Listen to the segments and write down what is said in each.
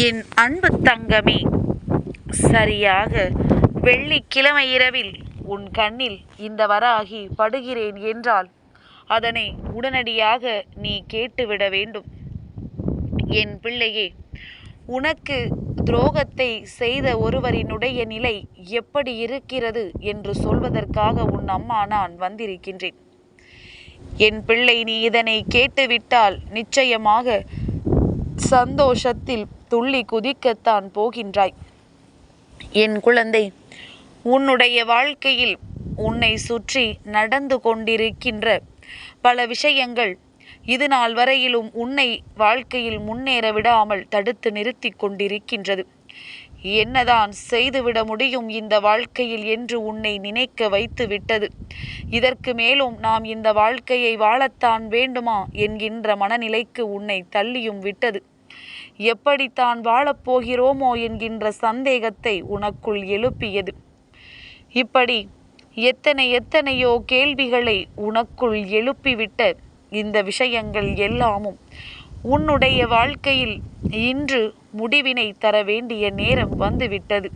என் அன்பு தங்கமே, சரியாக வெள்ளிக்கிழமை இரவில் உன் கண்ணில் இந்த வராகி படுகிறேன் என்றால் அதனை உடனடியாக நீ கேட்டுவிட வேண்டும். என் பிள்ளையே, உனக்கு துரோகத்தை செய்த ஒருவரினுடைய நிலை எப்படி இருக்கிறது என்று சொல்வதற்காக உன் அம்மா நான் வந்திருக்கின்றேன். என் பிள்ளை, நீ இதனை கேட்டுவிட்டால் நிச்சயமாக சந்தோஷத்தில் துள்ளி குதிக்கத்தான் போகின்றாய். என் குழந்தை, உன்னுடைய வாழ்க்கையில் உன்னை சுற்றி நடந்து கொண்டிருக்கின்ற பல விஷயங்கள் இது நாள் வரையிலும் உன்னை வாழ்க்கையில் முன்னேற விடாமல் தடுத்து நிறுத்தி கொண்டிருக்கின்றது. என்னதான் செய்துவிட முடியும் இந்த வாழ்க்கையில் என்று உன்னை நினைக்க வைத்து விட்டது. இதற்கு மேலும் நாம் இந்த வாழ்க்கையை வாழத்தான் வேண்டுமா என்கின்ற மனநிலைக்கு உன்னை தள்ளியும் விட்டது. எப்படித்தான் வாழப்போகிறோமோ என்கின்ற சந்தேகத்தை உனக்குள் எழுப்பியது. இப்படி எத்தனையோ கேள்விகளை உனக்குள் எழுப்பிவிட்ட இந்த விஷயங்கள் எல்லாமும் உன்னுடைய வாழ்க்கையில் இன்று முடிவினை தர வேண்டிய நேரம் வந்துவிட்டது.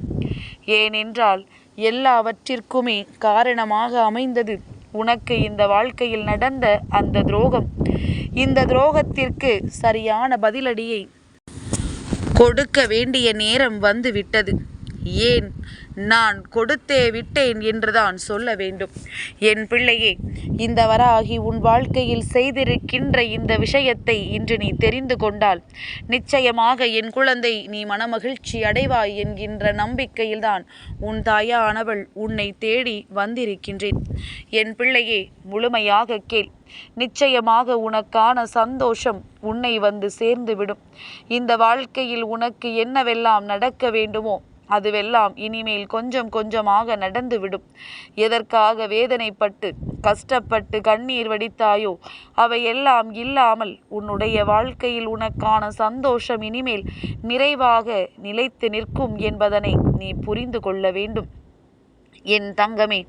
ஏனென்றால் எல்லாவற்றிற்குமே காரணமாக அமைந்தது உனக்கு இந்த வாழ்க்கையில் நடந்த அந்த துரோகம். இந்த துரோகத்திற்கு சரியான பதிலடியை கொடுக்க வேண்டிய நேரம் வந்துவிட்டது. ஏன் நான் கொடுத்தே விட்டேன் என்றுதான் சொல்ல வேண்டும். என் பிள்ளையே, இந்த வராகி உன் வாழ்க்கையில் செய்திருக்கின்ற இந்த விஷயத்தை இன்று நீ தெரிந்து கொண்டால் நிச்சயமாக என் குழந்தை நீ மனமகிழ்ச்சி அடைவாய் என்கின்ற நம்பிக்கையில்தான் உன் தாயானவள் உன்னை தேடி வந்திருக்கின்றேன். என் பிள்ளையே, முழுமையாக கேள். நிச்சயமாக உனக்கான சந்தோஷம் உன்னை வந்து சேர்ந்துவிடும். இந்த வாழ்க்கையில் உனக்கு என்னவெல்லாம் நடக்க வேண்டுமோ அதுவெல்லாம் இனிமேல் கொஞ்சம் கொஞ்சமாக நடந்துவிடும். எதற்காக வேதனைப்பட்டு கஷ்டப்பட்டு கண்ணீர் வடித்தாயோ அவையெல்லாம் இல்லாமல் உன்னுடைய வாழ்க்கையில் உனக்கான சந்தோஷம் இனிமேல் நிறைவாக நிலைத்து நிற்கும் என்பதனை நீ புரிந்து கொள்ள வேண்டும். என் தங்கமே,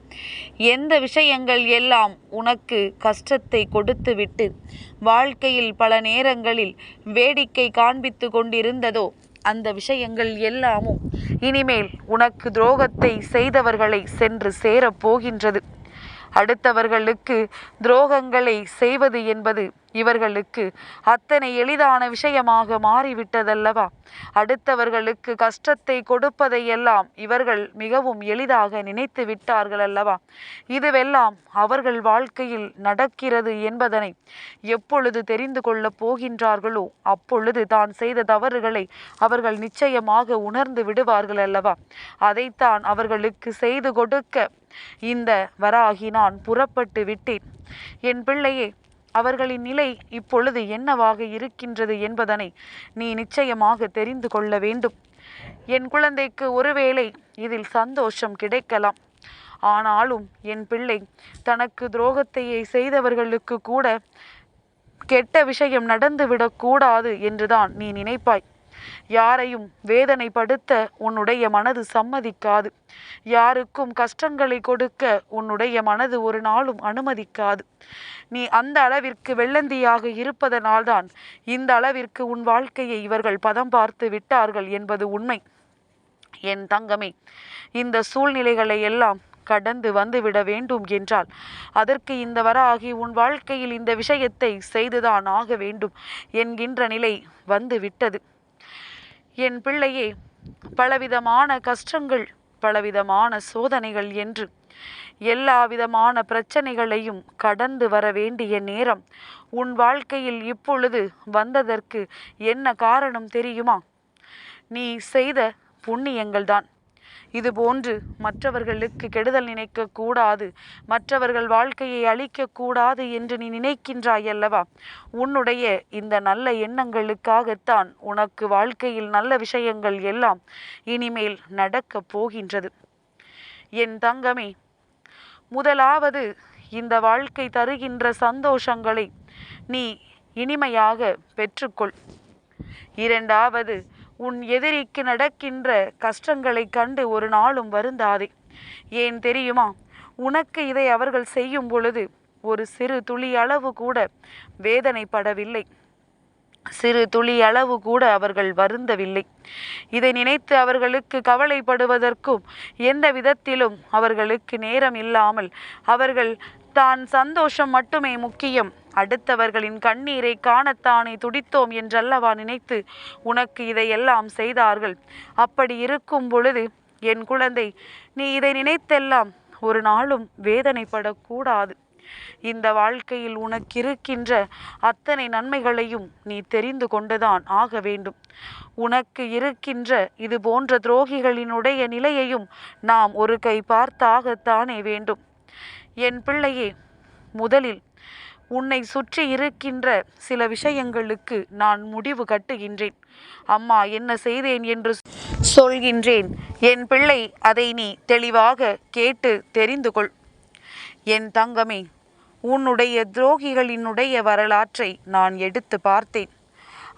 எந்த விஷயங்கள் எல்லாம் உனக்கு கஷ்டத்தை கொடுத்துவிட்டு வாழ்க்கையில் பல நேரங்களில் வேடிக்கை காண்பித்து கொண்டிருந்ததோ அந்த விஷயங்கள் எல்லாமும் இனிமேல் உனக்கு துரோகத்தை செய்தவர்களை சென்று சேரப்போகின்றது. அடுத்தவர்களுக்கு துரோகங்களை செய்வது என்பது இவர்களுக்கு அத்தனை எளிதான விஷயமாக மாறிவிட்டதல்லவா? அடுத்தவர்களுக்கு கஷ்டத்தை கொடுப்பதையெல்லாம் இவர்கள் மிகவும் எளிதாக நினைத்து விட்டார்கள் அல்லவா? இதுவெல்லாம் அவர்கள் வாழ்க்கையில் நடக்கிறது என்பதனை எப்பொழுது தெரிந்து கொள்ளப் போகின்றார்களோ அப்பொழுது தான் செய்த தவறுகளை அவர்கள் நிச்சயமாக உணர்ந்து விடுவார்கள் அல்லவா? அதைத்தான் அவர்களுக்கு செய்து கொடுக்க இந்த வராகி நான் புறப்பட்டு விட்டேன். என் பிள்ளையே, அவர்களின் நிலை இப்பொழுது என்னவாக இருக்கின்றது என்பதனை நீ நிச்சயமாக தெரிந்து கொள்ள வேண்டும். என் குழந்தைக்கு ஒருவேளை இதில் சந்தோஷம் கிடைக்கலாம். ஆனாலும் என் பிள்ளை, தனக்கு துரோகத்தையே செய்தவர்களுக்கு கூட கெட்ட விஷயம் நடந்துவிடக்கூடாது என்றுதான் நீ நினைப்பாய். யாரையும் வேதனைப்படுத்த உன்னுடைய மனது சம்மதிக்காது. யாருக்கும் கஷ்டங்களை கொடுக்க உன்னுடைய மனது ஒரு நாளும் அனுமதிக்காது. நீ அந்த அளவிற்கு வெள்ளந்தியாக இருப்பதனால்தான் இந்த அளவிற்கு உன் வாழ்க்கையை இவர்கள் பதம் பார்த்து விட்டார்கள் என்பது உண்மை. என் தங்கமே, இந்த சூழ்நிலைகளை எல்லாம் கடந்து வந்துவிட வேண்டும் என்றால் அதற்கு இந்த வராகி உன் வாழ்க்கையில் இந்த விஷயத்தை செய்துதான் ஆக வேண்டும் என்கின்ற நிலை வந்து விட்டது. என் பிள்ளையே, பலவிதமான கஷ்டங்கள், பலவிதமான சோதனைகள் என்று எல்லா விதமான பிரச்சனைகளையும் கடந்து வர வேண்டிய நேரம் உன் வாழ்க்கையில் இப்பொழுது வந்ததற்கு என்ன காரணம் தெரியுமா? நீ செய்த புண்ணியங்கள்தான். இதுபோன்று மற்றவர்களுக்கு கெடுதல் நினைக்கக்கூடாது, மற்றவர்கள் வாழ்க்கையை அழிக்கக்கூடாது என்று நீ நினைக்கின்றாய் அல்லவா? உன்னுடைய இந்த நல்ல எண்ணங்களுக்காகத்தான் உனக்கு வாழ்க்கையில் நல்ல விஷயங்கள் எல்லாம் இனிமேல் நடக்கப் போகின்றது. என் தங்கமே, முதலாவது இந்த வாழ்க்கை தருகின்ற சந்தோஷங்களை நீ இனிமையாக பெற்றுக்கொள். இரண்டாவது, உன் எதிரிக்கு நடக்கின்ற கஷ்டங்களை கண்டு ஒரு நாளும் வருந்தாதே. ஏன் தெரியுமா? உனக்கு இதை அவர்கள் செய்யும் பொழுது ஒரு சிறு துளி அளவு கூட வேதனைப்படவில்லை. சிறு துளி அளவு கூட அவர்கள் வருந்தவில்லை. இதை நினைத்து அவர்களுக்கு கவலைப்படுவதற்கும் எந்த விதத்திலும் அவர்களுக்கு நேரம் இல்லாமல் அவர்கள் தான் சந்தோஷம் மட்டுமே முக்கியம், அடுத்தவர்களின் கண்ணீரை காணத்தானே துடித்தோம் என்றல்லவா நினைத்து உனக்கு இதையெல்லாம் செய்தார்கள். அப்படி இருக்கும் பொழுது என் குழந்தை, நீ இதை நினைத்தெல்லாம் ஒரு நாளும் வேதனைப்படக்கூடாது. இந்த வாழ்க்கையில் உனக்கிருக்கின்ற அத்தனை நன்மைகளையும் நீ தெரிந்து கொண்டுதான் ஆக வேண்டும். உனக்கு இருக்கின்ற இது போன்ற துரோகிகளினுடைய நிலையையும் நாம் ஒரு கை பார்த்தாகத்தானே வேண்டும். என் பிள்ளையே, முதலில் உன்னை சுற்றி இருக்கின்ற சில விஷயங்களுக்கு நான் முடிவு கட்டுகின்றேன். அம்மா என்ன செய்தேன் என்று சொல்கின்றேன். என் பிள்ளை, அதை நீ தெளிவாக கேட்டு தெரிந்து கொள். என் தங்கமே, உன்னுடைய துரோகிகளினுடைய வரலாற்றை நான் எடுத்து பார்த்தேன்.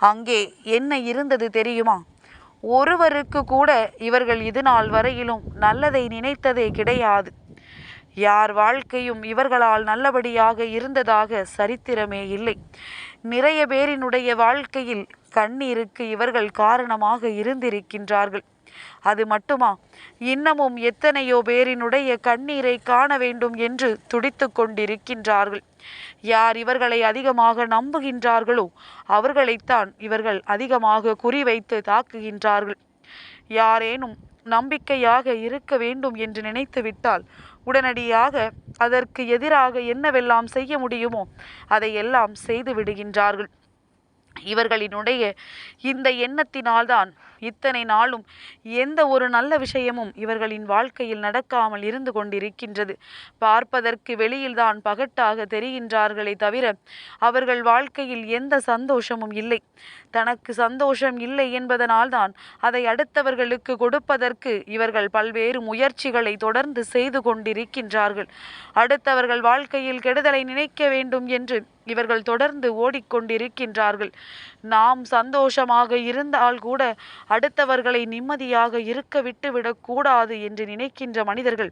அங்கே என்ன இருந்தது தெரியுமா? ஒருவருக்கு கூட இவர்கள் இது நாள் வரையிலும் நல்லதை நினைத்ததே கிடையாது. யார் வாழ்க்கையும் இவர்களால் நல்லபடியாக இருந்ததாக சரித்திரமே இல்லை. நிறைய பேரினுடைய வாழ்க்கையில் கண்ணீருக்கு இவர்கள் காரணமாக இருந்திருக்கின்றார்கள். அது மட்டுமா, இன்னமும் எத்தனையோ பேரினுடைய கண்ணீரை காண வேண்டும் என்று துடித்து கொண்டிருக்கின்றார்கள். யார் இவர்களை அதிகமாக நம்புகின்றார்களோ அவர்களைத்தான் இவர்கள் அதிகமாக குறிவைத்து தாக்குகின்றார்கள். யாரேனும் நம்பிக்கையாக இருக்க வேண்டும் என்று நினைத்துவிட்டால் உடனடியாக அதற்கு எதிராக என்னவெல்லாம் செய்ய முடியுமோ அதையெல்லாம் செய்து விடுகின்றார்கள். இவர்களினுடைய இந்த எண்ணத்தினால்தான் இத்தனை நாளும் எந்த ஒரு நல்ல விஷயமும் இவர்களின் வாழ்க்கையில் நடக்காமல் இருந்து கொண்டிருக்கின்றது. பார்ப்பதற்கு வெளியில்தான் பகட்டாக தெரிகின்றார்களே தவிர அவர்கள் வாழ்க்கையில் எந்த சந்தோஷமும் இல்லை. தனக்கு சந்தோஷம் இல்லை என்பதனால்தான் அதை அடுத்தவர்களுக்கு கொடுப்பதற்கு இவர்கள் பல்வேறு முயற்சிகளை தொடர்ந்து செய்து கொண்டிருக்கின்றார்கள். அடுத்தவர்கள் வாழ்க்கையில் கெடுதலை நினைக்க வேண்டும் என்று இவர்கள் தொடர்ந்து ஓடிக்கொண்டிருக்கின்றார்கள். நாம் சந்தோஷமாக இருந்தால் கூட அடுத்தவர்களை நிம்மதியாக இருக்க விட்டுவிடக்கூடாது என்று நினைக்கின்ற மனிதர்கள்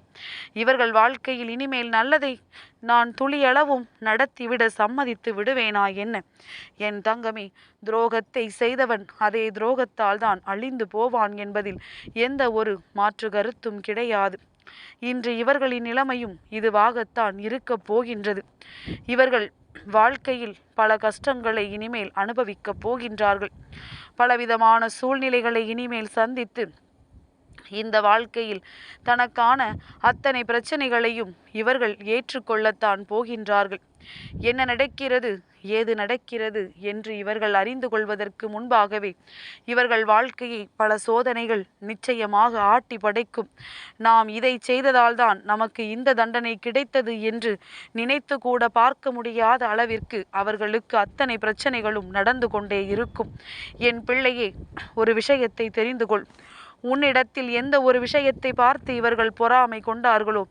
இவர்கள் வாழ்க்கையில் இனிமேல் நல்லதை நான் துளியளவும் நடத்திவிட சம்மதித்து விடுவேனா என்ன? என் தங்கமே, துரோகத்தை செய்தவன் அதே துரோகத்தால் தான் அழிந்து போவான் என்பதில் எந்த ஒரு மாற்று கருத்தும் கிடையாது. இன்று இவர்களின் நிலைமையும் இதுவாகத்தான் இருக்கப் போகின்றது. இவர்கள் வாழ்க்கையில் பல கஷ்டங்களை இனிமேல் அனுபவிக்கப் போகின்றார்கள். பலவிதமான சூழ்நிலைகளை இனிமேல் சந்தித்து இந்த வாழ்க்கையில் தனக்கான அத்தனை பிரச்சனைகளையும் இவர்கள் ஏற்றுக்கொள்ளத்தான் போகின்றார்கள். என்ன நடக்கிறது, ஏது நடக்கிறது என்று இவர்கள் அறிந்து கொள்வதற்கு முன்பாகவே இவர்கள் வாழ்க்கையை பல சோதனைகள் நிச்சயமாக ஆட்டி படைக்கும். நாம் இதை செய்ததால்தான் நமக்கு இந்த தண்டனை கிடைத்தது என்று நினைத்து கூட பார்க்க முடியாத அளவிற்கு அவர்களுக்கு அத்தனை பிரச்சனைகளும் நடந்து கொண்டே இருக்கும். என் பிள்ளையே, ஒரு விஷயத்தை தெரிந்து கொள். உன்னிடத்தில் எந்த ஒரு விஷயத்தை பார்த்து இவர்கள் பொறாமை கொண்டார்களோ,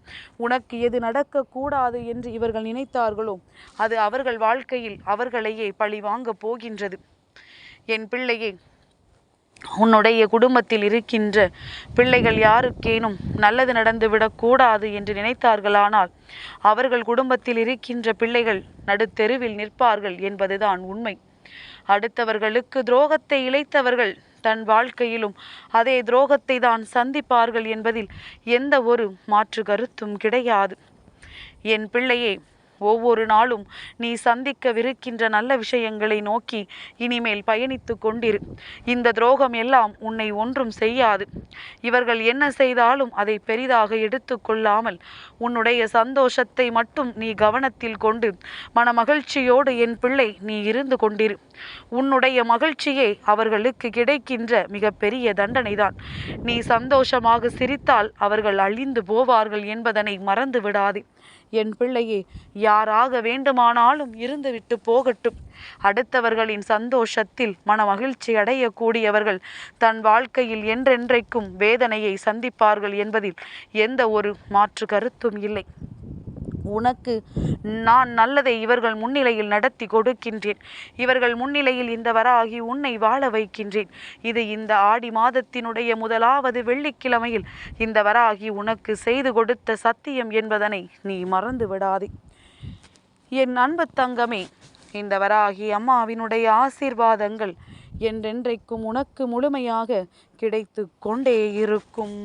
உனக்கு எது நடக்கக்கூடாது என்று இவர்கள் நினைத்தார்களோ அது அவர்கள் வாழ்க்கையில் அவர்களையே பழி வாங்க போகின்றது. என் பிள்ளையே, உன்னுடைய குடும்பத்தில் இருக்கின்ற பிள்ளைகள் யாருக்கேனும் நல்லது நடந்துவிடக்கூடாது என்று நினைத்தார்களானால் அவர்கள் குடும்பத்தில் இருக்கின்ற பிள்ளைகள் நடுத்தெருவில் நிற்பார்கள் என்பதுதான் உண்மை. அடுத்தவர்களுக்கு துரோகத்தை இழைத்தவர்கள் தன் வாழ்க்கையிலும் அதே துரோகத்தை தான் சந்திப்பார்கள் என்பதில் எந்த ஒரு மாற்று கருத்தும் கிடையாது. என் பிள்ளையே, ஒவ்வொரு நாளும் நீ சந்திக்கவிருக்கின்ற நல்ல விஷயங்களை நோக்கி இனிமேல் பயணித்து கொண்டிரு. இந்த துரோகம் எல்லாம் உன்னை ஒன்றும் செய்யாது. இவர்கள் என்ன செய்தாலும் அதை பெரிதாக எடுத்து கொள்ளாமல் உன்னுடைய சந்தோஷத்தை மட்டும் நீ கவனத்தில் கொண்டு மனமகிழ்ச்சியோடு என் பிள்ளை நீ இருந்து கொண்டிரு. உன்னுடைய மகிழ்ச்சியே அவர்களுக்கு கிடைக்கின்ற மிகப்பெரிய தண்டனைதான். நீ சந்தோஷமாக சிரித்தால் அவர்கள் அழிந்து போவார்கள் என்பதனை மறந்து விடாதே. என் பிள்ளையே, யாராக வேண்டுமானாலும் இருந்துவிட்டு போகட்டும். அடுத்தவர்களின் சந்தோஷத்தில் மனமகிழ்ச்சி அடையக்கூடியவர்கள் தன் வாழ்க்கையில் என்றென்றைக்கும் வேதனையை சந்திப்பார்கள் என்பதில் எந்த ஒரு மாற்று கருத்தும் இல்லை. உனக்கு நான் நல்லதை இவர்கள் முன்னிலையில் நடத்தி கொடுக்கின்றேன். இவர்கள் முன்னிலையில் இந்த வராகி உன்னை வாழ வைக்கின்றேன். இது இந்த ஆடி மாதத்தினுடைய முதலாவது வெள்ளிக்கிழமையில் இந்த வராகி உனக்கு செய்து கொடுத்த சத்தியம் என்பதனை நீ மறந்து விடாதே. என் அன்பு தங்கமே, இந்த வராகி அம்மாவினுடைய ஆசீர்வாதங்கள் என்றென்றைக்கும் உனக்கு முழுமையாக கிடைத்து கொண்டே இருக்கும்.